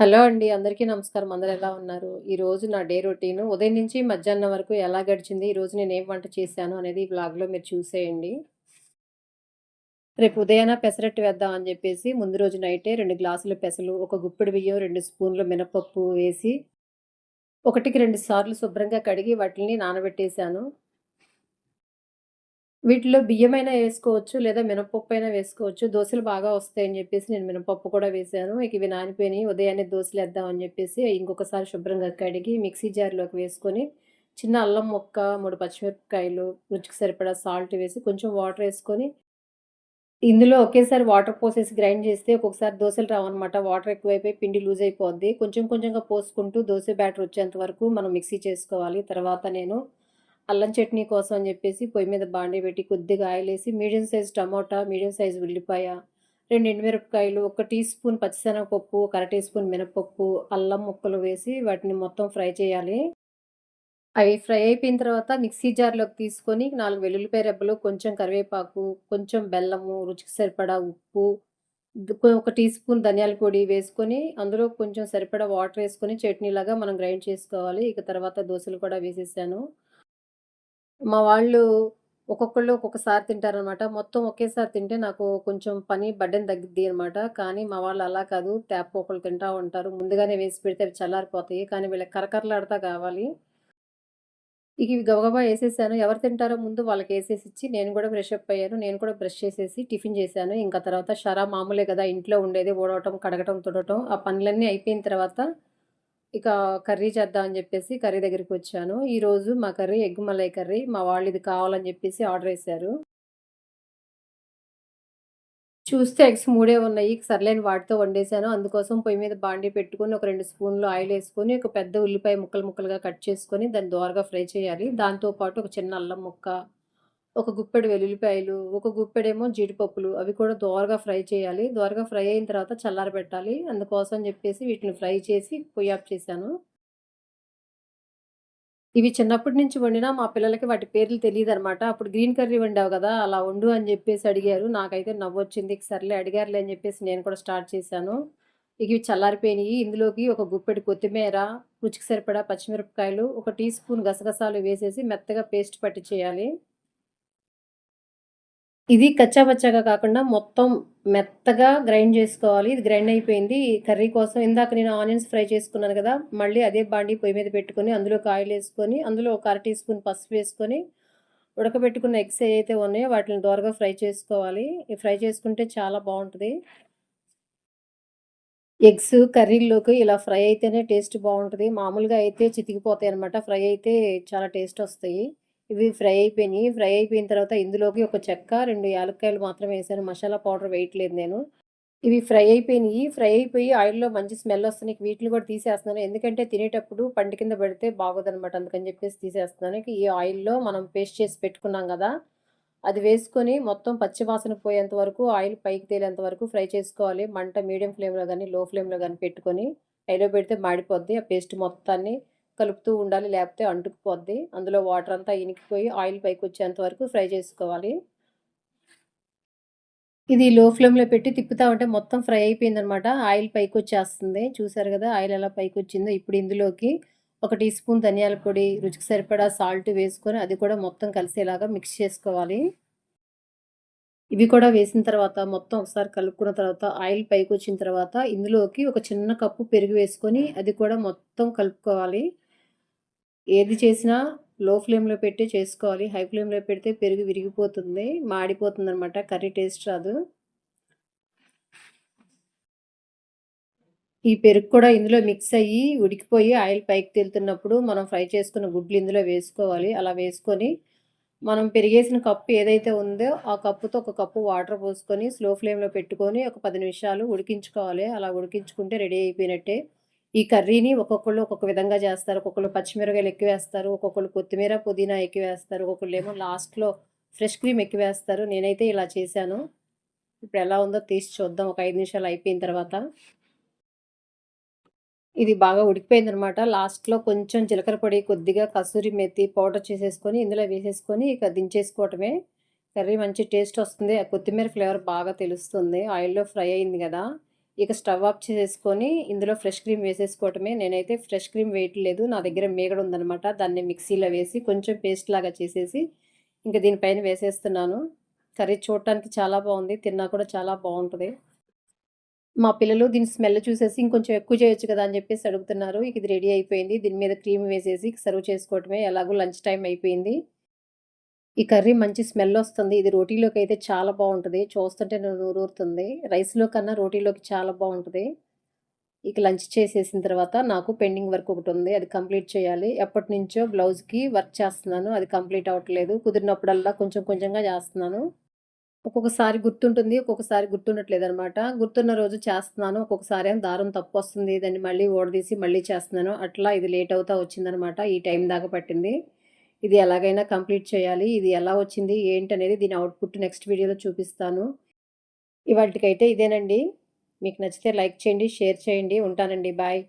Hello అండి. అందరికీ నమస్కారం. అందరూ ఎలా ఉన్నారు? ఈరోజు నా డే రొటీను ఉదయం నుంచి మధ్యాహ్నం వరకు ఎలా గడిచింది, ఈరోజు నేనేం వంట చేశాను అనేది ఈ వ్లాగ్‌లో మీరు చూసేయండి. రేపు ఉదయాన పెసరట్టు వేద్దాం అని జెప్పేసి ముందు రోజు నైటే 2 గ్లాసుల పెసలు, ఒక గుప్పెడు బియ్యం, 2 స్పూన్‌ల మినపప్పు వేసి 1కి 2 సార్లు శుభ్రంగా కడిగి వాటిల్ని నానబెట్టేశాను. వీటిలో బియ్యమైనా వేసుకోవచ్చు. లేదా మినపప్పైనా వేసుకోవచ్చు. దోసలు బాగా వస్తాయని జెప్పేసి నేను మినపప్పు కూడా వేశాను. ఇక ఇవి నానిపోయినియి. ఉదయాన్నే దోసలేద్దాం అని జెప్పేసి ఇంకొకసారి శుభ్రంగా కడిగి మిక్సీ జార్‌లోకి వేసుకొని, చిన్న అల్లం ముక్క, 3 పచ్చిమిరపకాయలు, రుచికి సరిపడా సాల్ట్ వేసి, కొంచెం వాటరేసుకొని, ఇందులో ఒకేసారి వాటర్ పోసేసి గ్రైండ్ చేస్తే ఒక్కొక్కసారి దోసలు రావన్నమాట. వాటర్ ఎక్కువైపోయి పిండి లూజ్ అయిపోద్ది. కొంచెం కొంచెంగా పోసుకుంటూ దోస బ్యాటర్ వచ్చేంత వరకు మనం మిక్సీ చేసుకోవాలి. తర్వాత నేను అల్లం చట్నీ కోసం అని జెప్పేసి పొయ్యి మీద బాండీ పెట్టి కొద్దిగా ఆయిలేసి medium size tomato, medium size ఉల్లిపాయ, 2 ఎండుమిరపకాయలు, ఒక టీ స్పూన్ పచ్చిశనగపప్పు, ఒక అర టీ స్పూన్ మినపప్పు, అల్లం ముక్కలు వేసి వాటిని మొత్తం ఫ్రై చేయాలి. అవి ఫ్రై అయిపోయిన తర్వాత మిక్సీ జార్‌లోకి తీసుకొని 4 వెల్లుల్లిపాయ రెబ్బలు, కొంచెం కరివేపాకు, కొంచెం బెల్లము, రుచికి సరిపడా ఉప్పు, ఒక టీ స్పూన్ ధనియాల పొడి వేసుకొని, అందులో కొంచెం సరిపడా వాటరేసుకొని చట్నీలాగా మనం గ్రైండ్ చేసుకోవాలి. ఇక తర్వాత దోసలు కూడా వేసేసాను. మా వాళ్ళు ఒక్కొక్కళ్ళు ఒక్కొక్కసారి తింటారనమాట. మొత్తం ఒకేసారి తింటే నాకు కొంచెం పని బర్డెన్ తగ్గిద్ది అనమాట. కానీ మా వాళ్ళు అలా కాదు. తేప్పొకళ్ళు తింటా ఉంటారు. ముందుగానే వేసి పెడితే అవి చల్లారిపోతాయి. కానీ వీళ్ళకి కరకరలాడతా కావాలి. ఇక ఇవి గబగబా ఏసేసాను. ఎవరు తింటారో ముందు వాళ్ళకేసేసిచ్చి నేను గూడా ఫ్రెష్ అప్ అయ్యాను. నేను కూడా బ్రష్ చేసేసి టిఫిన్ చేశాను. ఇంకా తర్వాత మామూలే గదా! ఇంట్లో ఉండేది ఊడవటం, కడగటం, తుడవటం ఆ పనులన్నీ అయిపోయిన తర్వాత ఇక కర్రీ చేద్దాం అని జెప్పేసి కర్రీ దగ్గరికొచ్చాను. ఈరోజు మా కర్రీ ఎగ్ మలై కర్రీ. మా వాళ్ళు ఇది కావాలని జెప్పేసి ఆర్డరేశారు. చూస్తే ఎగ్స్ మూడే ఉన్నాయి. సర్లే అని వాటితో వండేశాను. అందుకోసం పొయ్యి మీద బాండీ పెట్టుకొని ఒక 2 స్పూన్‌లు ఆయిలేసుకొని, ఒక పెద్ద ఉల్లిపాయ ముక్కలు ముక్కలుగా కట్ చేసుకొని దాన్ని దోరగా ఫ్రై చేయాలి. దాంతో పాటు ఒక చిన్న అల్లం ముక్క, ఒక గుప్పెడు వెల్లుల్లిపాయలు, ఒక గుప్పెడేమో జీడిపప్పులు అవి కూడా దోరగా ఫ్రై చేయాలి. దోరగా ఫ్రై అయిన తర్వాత చల్లారబెట్టాలి. అందుకోసం అని జెప్పేసి వీటిని ఫ్రై చేసి పొయ్యి ఆఫ్ చేశాను. ఇవి చిన్నప్పటి నుంచి వండినా మా పిల్లలకి వాటి పేర్లు తెలీదనమాట. అప్పుడు గ్రీన్ కర్రీ వండావు గదా! అలా వండు అని జెప్పేసి అడిగారు. నాకైతే నవ్వొచ్చింది. సర్లే అడిగారులే అని జెప్పేసి నేను కూడా స్టార్ట్ చేశాను. ఇక ఇవి చల్లారిపోయినియి. ఇందులోకి ఒక గుప్పెడు కొత్తిమీర, రుచికి సరిపడా పచ్చిమిరపకాయలు, ఒక టీ స్పూన్ గసగసాలు వేసేసి మెత్తగా పేస్ట్ పట్టించేయాలి. ఇది కచ్చా పచ్చాగా కాకుండా మొత్తం మెత్తగా గ్రైండ్ జేసుకోవాలి. ఇది గ్రైండ్ అయిపోయింది. ఈ కర్రీ కోసం ఇందాక నేను ఆనియన్స్ ఫ్రై చేసుకున్నాను గదా! మళ్ళీ అదే బాండీ పొయ్యి మీద పెట్టుకొని, అందులోకి ఆయిలేసుకొని, అందులో ఒక అర టీ స్పూన్ పసుపు వేసుకొని, ఉడకబెట్టుకున్న ఎగ్స్ ఏయైతే ఉన్నాయో వాటిని దోరగా ఫ్రై చేసుకోవాలి. ఈ ఫ్రై చేసుకుంటే చాలా బావుంటది. ఎగ్స్ కర్రీల్లోకి ఇలా ఫ్రై అయితేనే టేస్ట్ బావుంటది. మామూలుగా అయితే చితికిపోతాయనమాట. ఫ్రై అయితే చాలా టేస్టొస్తాయి. ఇవి ఫ్రై అయిపోయినియి. ఫ్రై అయిపోయిన తర్వాత ఇందులోకి ఒక చెక్క, 2 యాలక్కాయలు మాత్రమే ఏశాను. మసాలా పౌడర్ వేయట్లేదు నేను. ఇవి ఫ్రై అయిపోయినియి. ఫ్రై అయిపోయి ఆయిల్‌లో మంచి స్మెల్లొస్తున్నాయి. వీటిని కూడా తీసేస్తున్నాను. ఎందుకంటే తినేటప్పుడు పంటి కింద పడితే బాగోదనమాట. అందుకని చెప్పేసి తీసేస్తున్నాను. ఇక ఈ ఆయిల్‌లో మనం పేస్ట్ చేసి పెట్టుకున్నాం గదా! అది వేసుకొని మొత్తం పచ్చి వాసన పోయేంత వరకు ఆయిల్ పైకి తేలేంత వరకు ఫ్రై చేసుకోవాలి. మంట మీడియం ఫ్లేమ్‌లో గాని, లో ఫ్లేమ్‌లో గాని పెట్టుకొని హైలో పెడితే మాడిపోద్ది. ఆ పేస్ట్ మొత్తాన్ని కలుపుతూ ఉండాలి. లేకపోతే అంటుకుపోద్ది. అందులో వాటర్ అంతా ఇనికిపోయి ఆయిల్ పైకొచ్చేంత వరకు ఫ్రై చేసుకోవాలి. ఇది లో ఫ్లేమ్‌లో పెట్టి తిప్పుతా ఉంటే మొత్తం ఫ్రై అయిపోయిందనమాట. ఆయిల్ పైకొచ్చేస్తుంది. చూసారు గదా! ఆయిల్ ఎలా పైకొచ్చిందో. ఇప్పుడు ఇందులోకి ఒక టీ స్పూన్ ధనియాల పొడి, రుచికి సరిపడా సాల్ట్ వేసుకొని అది కూడా మొత్తం కలిసేలాగా మిక్స్ చేసుకోవాలి. ఇవి కూడా వేసిన తర్వాత మొత్తం ఒకసారి కలుపుకున్న తర్వాత ఆయిల్ పైకొచ్చిన తర్వాత ఇందులోకి ఒక చిన్న కప్పు పెరుగు వేసుకొని అది కూడా మొత్తం కలుపుకోవాలి. ఏది చేసినా లో ఫ్లేమ్‌లో పెట్టే చేసుకోవాలి. హై ఫ్లేమ్‌లో పెడితే పెరుగు విరిగిపోతుంది. మాడిపోతుందనమాట. కర్రీ టేస్ట్ రాదు. ఈ పెరుగు కూడా ఇందులో మిక్స్ అయ్యి, ఉడికిపోయి ఆయిల్ పైకి తేలుతున్నప్పుడు మనం ఫ్రై చేసుకున్న గుడ్లు ఇందులో వేసుకోవాలి. అలా వేసుకొని, మనం పెరిగేసిన కప్పు ఏదైతే ఉందో, ఆ కప్పుతో ఒక కప్పు వాటర్ పోసుకొని, స్లో ఫ్లేమ్‌లో పెట్టుకొని, ఒక 10 నిమిషాలు ఉడికించుకోవాలి. అలా ఉడికించుకుంటే రెడీ అయిపోయినట్టే. ఈ కర్రీని ఒక్కొక్కళ్ళు ఒక్కొక్క విధంగా చేస్తారు. ఒక్కొక్కళ్ళు పచ్చిమిరపకాయలు ఎక్కువేస్తారు. ఒక్కొక్కళ్ళు కొత్తిమీర, పుదీనా ఎక్కువేస్తారు. ఒక్కొక్కళ్ళేమో లాస్ట్‌లో ఫ్రెష్ క్రీమ్ ఎక్కువేస్తారు. నేనైతే ఇలా చేశాను. ఇప్పుడు ఎలా ఉందో తీసి చూద్దాం ఒక 5 నిమిషాలు అయిపోయిన తర్వాత. ఇది బాగా ఉడికిపోయిందనమాట. లాస్ట్‌లో కొంచెం జీలకర్ర పొడి, కొద్దిగా కసూరి మెతి పౌడర్ చేసేసుకొని, ఇందులో వేసేసుకొని ఇక దించేసుకోవటమే. కర్రీ మంచి టేస్టొస్తుంది. ఆ కొత్తిమీర ఫ్లేవర్ బాగా తెలుస్తుంది. ఆయిల్‌లో ఫ్రై అయింది గదా! ఇక స్టవ్ ఆఫ్ చేసేసుకొని ఇందులో ఫ్రెష్ క్రీమ్ వేసేసుకోవటమే. నేనైతే ఫ్రెష్ క్రీమ్ వేయట్లేదు. నా దగ్గర మీగడ ఉందనమాట. దాన్ని మిక్సీలో వేసి కొంచెం పేస్ట్ లాగా చేసేసి ఇంక దీనిపైన వేసేస్తున్నాను. కర్రీ చూడటానికి చాలా బావుంది. తిన్నా కూడా చాలా బావుంటది. మా పిల్లలు దీని స్మెల్ చూసేసి ఇంకొంచెం ఎక్కువ చేయొచ్చు కదా అని చెప్పేసి అడుగుతున్నారు. ఇక ఇది రెడీ అయిపోయింది. దీని మీద క్రీమ్ వేసేసి సర్వ్ చేసుకోవటమే. ఎలాగో లంచ్ టైమ్ అయిపోయింది. ఈ కర్రీ మంచి స్మెల్లొస్తుంది. ఇది రోటీలోకైతే చాలా బావుంటది. చూస్తుంటేనే నోరూరుతుంది. రైస్‌లో కన్నా రోటీలోకి చాలా బావుంటది. ఇక లంచ్ చేసేసిన తర్వాత నాకు పెండింగ్ వర్క్ ఒకటుంది. అది కంప్లీట్ చేయాలి. ఎప్పటినుంచో బ్లౌజ్‌కి వర్క్ చేస్తున్నాను. అది కంప్లీట్ అవ్వట్లేదు. కుదిరినప్పుడల్లా కొంచెం కొంచెంగా చేస్తున్నాను. ఒక్కొక్కసారి గుర్తుంటుంది. ఒక్కొక్కసారి గుర్తుండట్లేదనమాట. గుర్తున్న రోజు చేస్తున్నాను. ఒక్కొక్కసారేమో దారం తప్పొస్తుంది. దాన్ని మళ్ళీ ఊడదీసి మళ్ళీ చేస్తున్నాను. అట్లా ఇది లేట్ అవుతా వచ్చిందనమాట. ఈ టైం దాకా పట్టింది. ఇది ఎలాగైనా కంప్లీట్ చేయాలి. ఇది ఎలా వచ్చింది, ఏంటనేది దీని అవుట్‌పుట్ నెక్స్ట్ వీడియోలో చూపిస్తాను. ఇవాల్టికైతే ఇదేనండి. మీకు నచ్చితే లైక్ చేయండి, షేర్ చేయండి. ఉంటానండి. బాయ్.